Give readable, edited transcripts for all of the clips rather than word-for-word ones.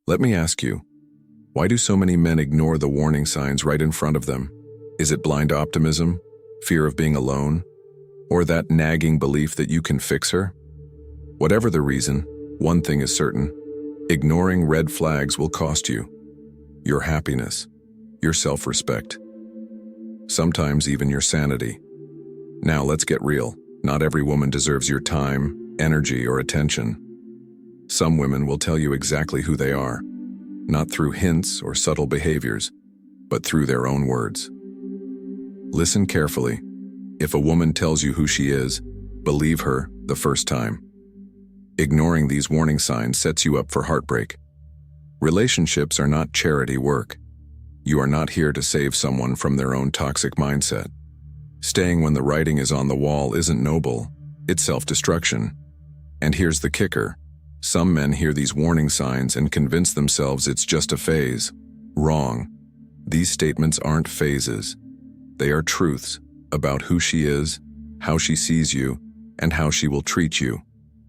Let me ask you, why do so many men ignore the warning signs right in front of them? Is it blind optimism, fear of being alone, or that nagging belief that you can fix her? Whatever the reason, one thing is certain: ignoring red flags will cost you your happiness, your self-respect, sometimes even your sanity. Now let's get real. Not every woman deserves your time, energy, or attention. Some women will tell you exactly who they are, not through hints or subtle behaviors, but through their own words. Listen carefully. If a woman tells you who she is, believe her the first time. Ignoring these warning signs sets you up for heartbreak. Relationships are not charity work. You are not here to save someone from their own toxic mindset. Staying when the writing is on the wall isn't noble, it's self-destruction. And here's the kicker. Some men hear these warning signs and convince themselves it's just a phase. Wrong. These statements aren't phases. They are truths about who she is, how she sees you, and how she will treat you.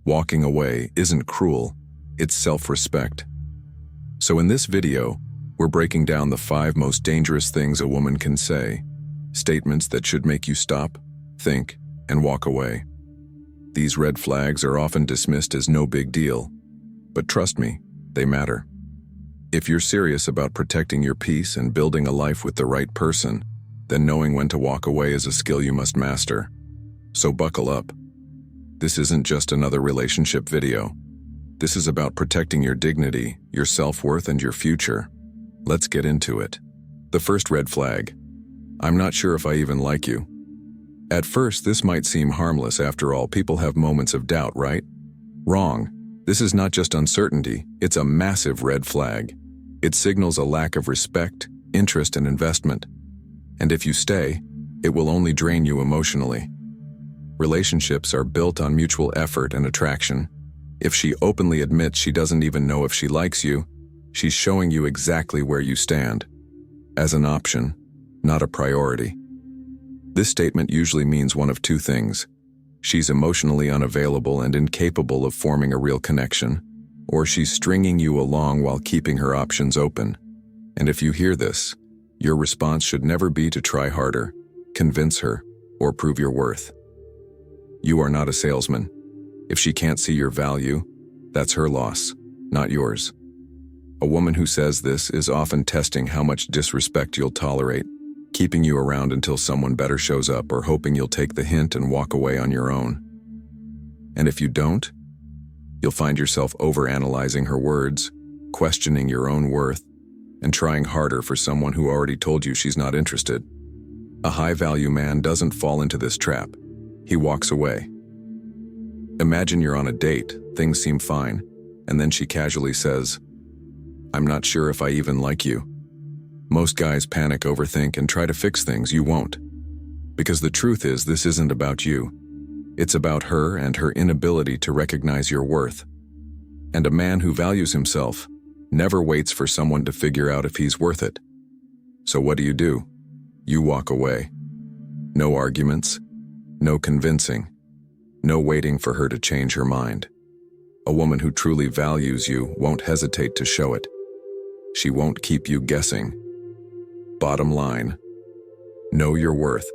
Walking away isn't cruel, it's self-respect. So in this video, we're breaking down the 5 most dangerous things a woman can say. Statements that should make you stop, think, and walk away. These red flags are often dismissed as no big deal, but trust me, they matter. If you're serious about protecting your peace and building a life with the right person, then knowing when to walk away is a skill you must master. So buckle up. This isn't just another relationship video. This is about protecting your dignity, your self-worth, and your future. Let's get into it. The first red flag: I'm not sure if I even like you. At first, this might seem harmless. After all, people have moments of doubt, right? Wrong. This is not just uncertainty, it's a massive red flag. It signals a lack of respect, interest, and investment. And if you stay, it will only drain you emotionally. Relationships are built on mutual effort and attraction. If she openly admits she doesn't even know if she likes you, she's showing you exactly where you stand. As an option, not a priority. This statement usually means one of 2 things. She's emotionally unavailable and incapable of forming a real connection, or she's stringing you along while keeping her options open. And if you hear this, your response should never be to try harder, convince her, or prove your worth. You are not a salesman. If she can't see your value, that's her loss, not yours. A woman who says this is often testing how much disrespect you'll tolerate, keeping you around until someone better shows up, or hoping you'll take the hint and walk away on your own. And if you don't, you'll find yourself overanalyzing her words, questioning your own worth, and trying harder for someone who already told you she's not interested. A high-value man doesn't fall into this trap. He walks away. Imagine you're on a date, things seem fine, and then she casually says, "I'm not sure if I even like you." Most guys panic, overthink, and try to fix things. You won't. Because the truth is, this isn't about you. It's about her and her inability to recognize your worth. And a man who values himself never waits for someone to figure out if he's worth it. So what do? You walk away. No arguments, no convincing, no waiting for her to change her mind. A woman who truly values you won't hesitate to show it. She won't keep you guessing. Bottom line, know your worth.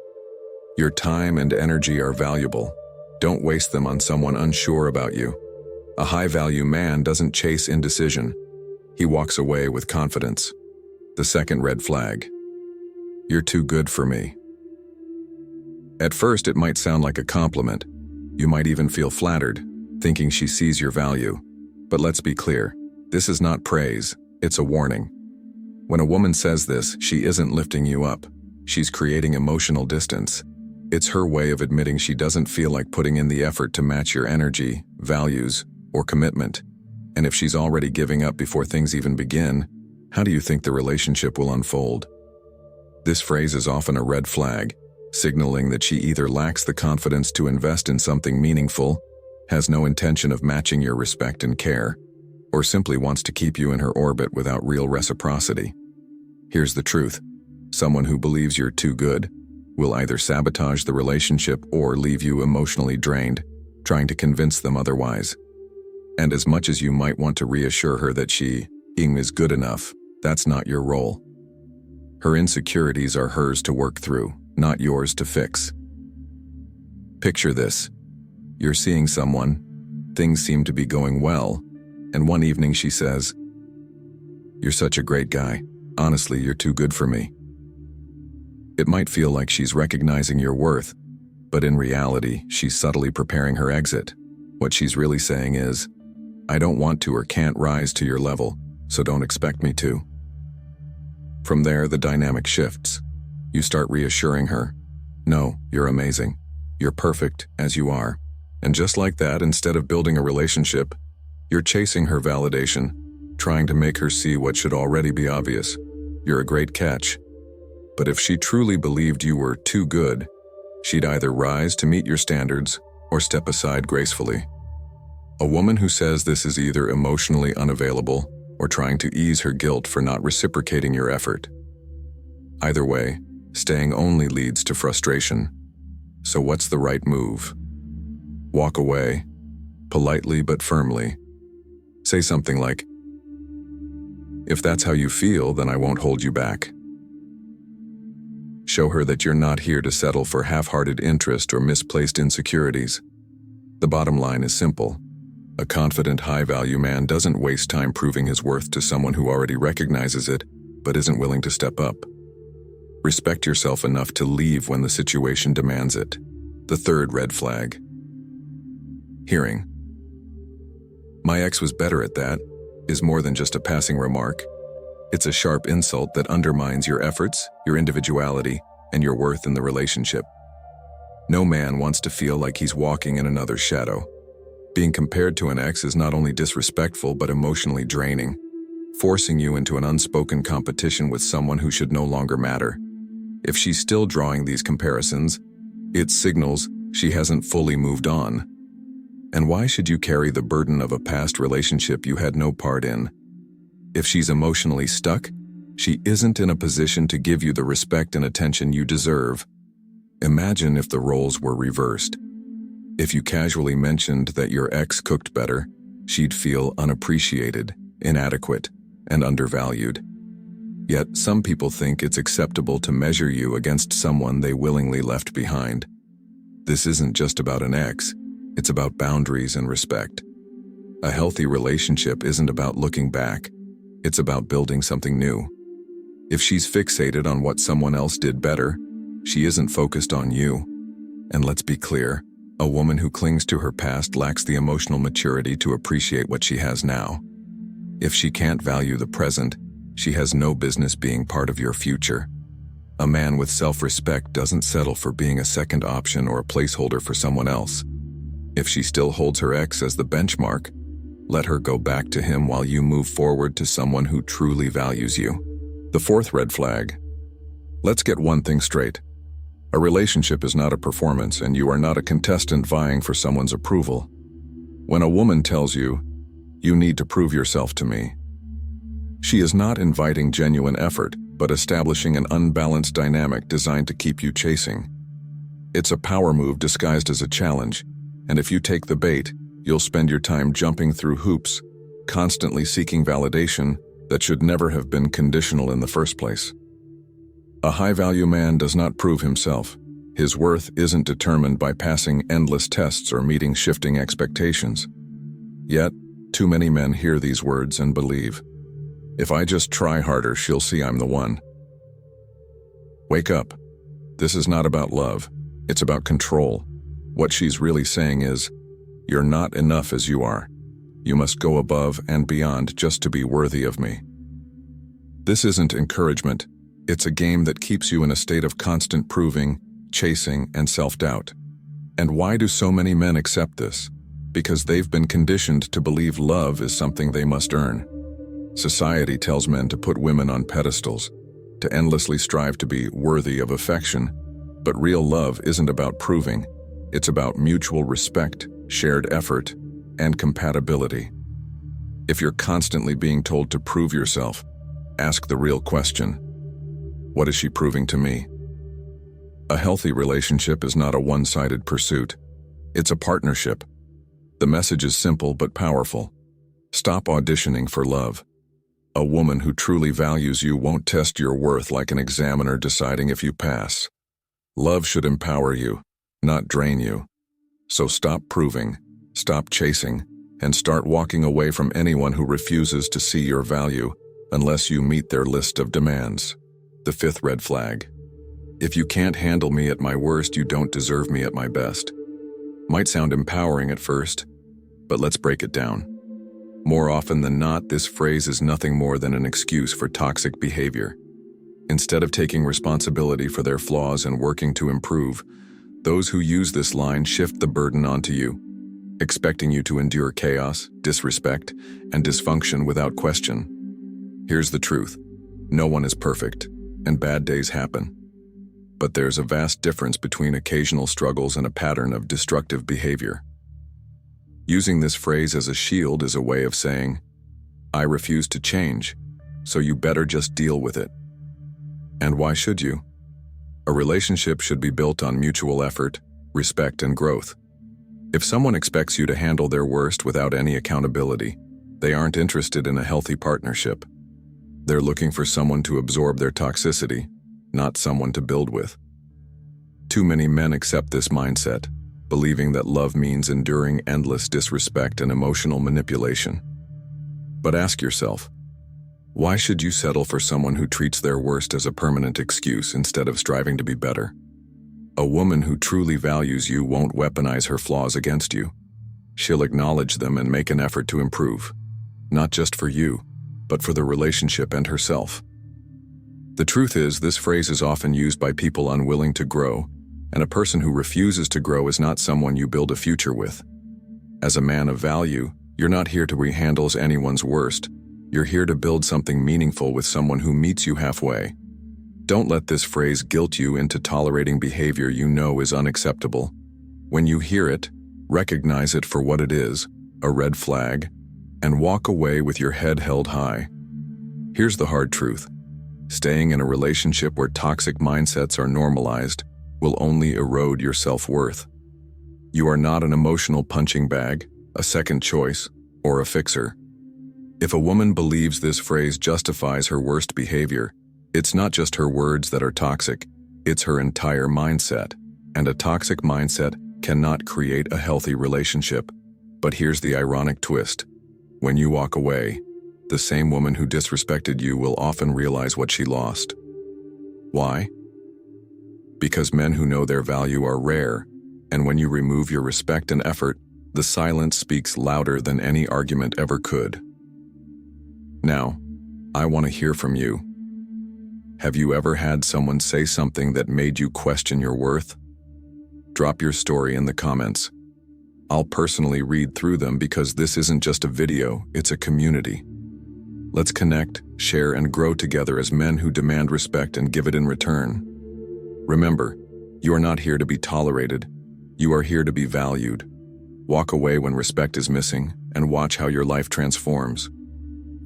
Your time and energy are valuable. Don't waste them on someone unsure about you. A high-value man doesn't chase indecision. He walks away with confidence. The second red flag: you're too good for me. At first, it might sound like a compliment. You might even feel flattered, thinking she sees your value. But let's be clear, this is not praise, it's a warning. When a woman says this, she isn't lifting you up. She's creating emotional distance. It's her way of admitting she doesn't feel like putting in the effort to match your energy, values, or commitment. And if she's already giving up before things even begin, how do you think the relationship will unfold? This phrase is often a red flag, signaling that she either lacks the confidence to invest in something meaningful, has no intention of matching your respect and care, or simply wants to keep you in her orbit without real reciprocity. Here's the truth: someone who believes you're too good will either sabotage the relationship or leave you emotionally drained, trying to convince them otherwise. And as much as you might want to reassure her that she Being is good enough, that's not your role. Her insecurities are hers to work through, not yours to fix. Picture this. You're seeing someone, things seem to be going well, and one evening she says, "You're such a great guy. Honestly, you're too good for me." It might feel like she's recognizing your worth, but in reality, she's subtly preparing her exit. What she's really saying is, "I don't want to or can't rise to your level, so don't expect me to." From there, the dynamic shifts. You start reassuring her, "No, you're amazing. You're perfect as you are." And just like that, instead of building a relationship, you're chasing her validation, trying to make her see what should already be obvious. You're a great catch. But if she truly believed you were too good, she'd either rise to meet your standards or step aside gracefully. A woman who says this is either emotionally unavailable or trying to ease her guilt for not reciprocating your effort. Either way, staying only leads to frustration. So what's the right move? Walk away, politely but firmly. Say something like, "If that's how you feel, then I won't hold you back." Show her that you're not here to settle for half-hearted interest or misplaced insecurities. The bottom line is simple. A confident, high-value man doesn't waste time proving his worth to someone who already recognizes it, but isn't willing to step up. Respect yourself enough to leave when the situation demands it. The third red flag. Hearing, "My ex was better at that," is more than just a passing remark. It's a sharp insult that undermines your efforts, your individuality, and your worth in the relationship. No man wants to feel like he's walking in another's shadow. Being compared to an ex is not only disrespectful but emotionally draining, forcing you into an unspoken competition with someone who should no longer matter. If she's still drawing these comparisons, it signals she hasn't fully moved on. And why should you carry the burden of a past relationship you had no part in? If she's emotionally stuck, she isn't in a position to give you the respect and attention you deserve. Imagine if the roles were reversed. If you casually mentioned that your ex cooked better, she'd feel unappreciated, inadequate, and undervalued. Yet some people think it's acceptable to measure you against someone they willingly left behind. This isn't just about an ex, it's about boundaries and respect. A healthy relationship isn't about looking back, it's about building something new. If she's fixated on what someone else did better, she isn't focused on you. And let's be clear, a woman who clings to her past lacks the emotional maturity to appreciate what she has now. If she can't value the present, she has no business being part of your future. A man with self-respect doesn't settle for being a second option or a placeholder for someone else. If she still holds her ex as the benchmark, let her go back to him while you move forward to someone who truly values you. The fourth red flag. Let's get one thing straight. A relationship is not a performance, and you are not a contestant vying for someone's approval. When a woman tells you, "You need to prove yourself to me," she is not inviting genuine effort, but establishing an unbalanced dynamic designed to keep you chasing. It's a power move disguised as a challenge, and if you take the bait, you'll spend your time jumping through hoops, constantly seeking validation that should never have been conditional in the first place. A high-value man does not prove himself. His worth isn't determined by passing endless tests or meeting shifting expectations. Yet, too many men hear these words and believe, "If I just try harder, she'll see I'm the one." Wake up. This is not about love. It's about control. What she's really saying is, "You're not enough as you are. You must go above and beyond just to be worthy of me." This isn't encouragement. It's a game that keeps you in a state of constant proving, chasing, and self-doubt. And why do so many men accept this? Because they've been conditioned to believe love is something they must earn. Society tells men to put women on pedestals, to endlessly strive to be worthy of affection. But real love isn't about proving. It's about mutual respect, shared effort, and compatibility. If you're constantly being told to prove yourself, ask the real question. What is she proving to me? A healthy relationship is not a one-sided pursuit. It's a partnership. The message is simple but powerful. Stop auditioning for love. A woman who truly values you won't test your worth like an examiner deciding if you pass. Love should empower you, not drain you. So stop proving, stop chasing, and start walking away from anyone who refuses to see your value unless you meet their list of demands. The fifth red flag. If you can't handle me at my worst, you don't deserve me at my best. Might sound empowering at first, but let's break it down. More often than not, this phrase is nothing more than an excuse for toxic behavior. Instead of taking responsibility for their flaws and working to improve, those who use this line shift the burden onto you, expecting you to endure chaos, disrespect, and dysfunction without question. Here's the truth. No one is perfect, and bad days happen. But there's a vast difference between occasional struggles and a pattern of destructive behavior. Using this phrase as a shield is a way of saying, I refuse to change, so you better just deal with it. And why should you? A relationship should be built on mutual effort, respect, and growth. If someone expects you to handle their worst without any accountability, they aren't interested in a healthy partnership. They're looking for someone to absorb their toxicity, not someone to build with. Too many men accept this mindset, believing that love means enduring endless disrespect and emotional manipulation. But ask yourself, why should you settle for someone who treats their worst as a permanent excuse instead of striving to be better? A woman who truly values you won't weaponize her flaws against you. She'll acknowledge them and make an effort to improve, not just for you, but for the relationship and herself. The truth is, this phrase is often used by people unwilling to grow, and a person who refuses to grow is not someone you build a future with. As a man of value, you're not here to rehandle anyone's worst. You're here to build something meaningful with someone who meets you halfway. Don't let this phrase guilt you into tolerating behavior you know is unacceptable. When you hear it, recognize it for what it is, a red flag, and walk away with your head held high. Here's the hard truth. Staying in a relationship where toxic mindsets are normalized will only erode your self-worth. You are not an emotional punching bag, a second choice, or a fixer. If a woman believes this phrase justifies her worst behavior, it's not just her words that are toxic, it's her entire mindset. And a toxic mindset cannot create a healthy relationship. But here's the ironic twist. When you walk away, the same woman who disrespected you will often realize what she lost. Why? Because men who know their value are rare, and when you remove your respect and effort, the silence speaks louder than any argument ever could. Now, I want to hear from you. Have you ever had someone say something that made you question your worth? Drop your story in the comments. I'll personally read through them because this isn't just a video, it's a community. Let's connect, share, and grow together as men who demand respect and give it in return. Remember, you are not here to be tolerated. You are here to be valued. Walk away when respect is missing and watch how your life transforms.